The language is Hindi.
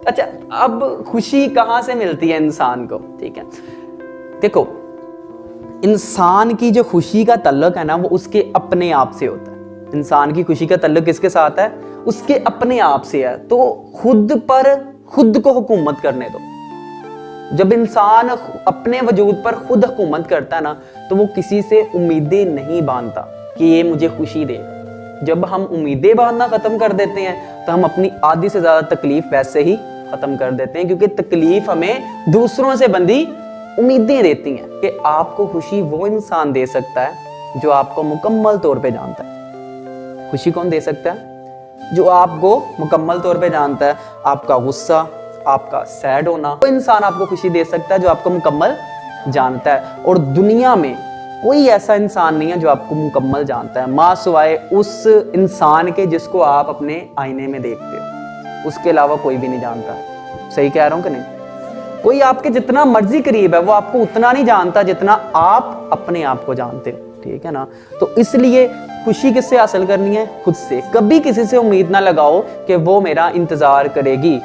अच्छा, अब खुशी कहाँ से मिलती है इंसान को? ठीक है, देखो, इंसान की जो खुशी का तल्लुक है ना, वो उसके अपने आप से होता है। इंसान की खुशी का तल्लुक किसके साथ है? उसके अपने आप से है। तो खुद पर खुद को हुकूमत करने दो। जब इंसान अपने वजूद पर खुद हुकूमत करता है ना, तो वो किसी से उम्मीदें नहीं बांधता कि ये मुझे खुशी देगा। जब हम उम्मीदें बांधना खत्म कर देते हैं तो हम अपनी आधी से ज्यादा तकलीफ वैसे ही खत्म कर देते हैं, क्योंकि तकलीफ हमें दूसरों से बंधी उम्मीदें देती हैं कि आपको खुशी वो इंसान दे सकता है जो आपको मुकम्मल तौर पे जानता है। खुशी कौन दे सकता है? जो आपको मुकम्मल तौर पे जानता है। आपका गुस्सा, आपका सैड होना, वो इंसान आपको खुशी दे सकता है जो आपको मुकम्मल जानता है। और दुनिया में कोई ऐसा इंसान नहीं है जो आपको मुकम्मल जानता है, मां सिवाय उस इंसान के जिसको आप अपने आईने में देखते हो। उसके अलावा कोई भी नहीं जानता। सही कह रहा हूं कि नहीं? कोई आपके जितना मर्जी करीब है वो आपको उतना नहीं जानता जितना आप अपने आप को जानते हो। ठीक है ना? तो इसलिए खुशी किससे हासिल करनी है? खुद से। कभी किसी से उम्मीद ना लगाओ कि वो मेरा इंतजार करेगी,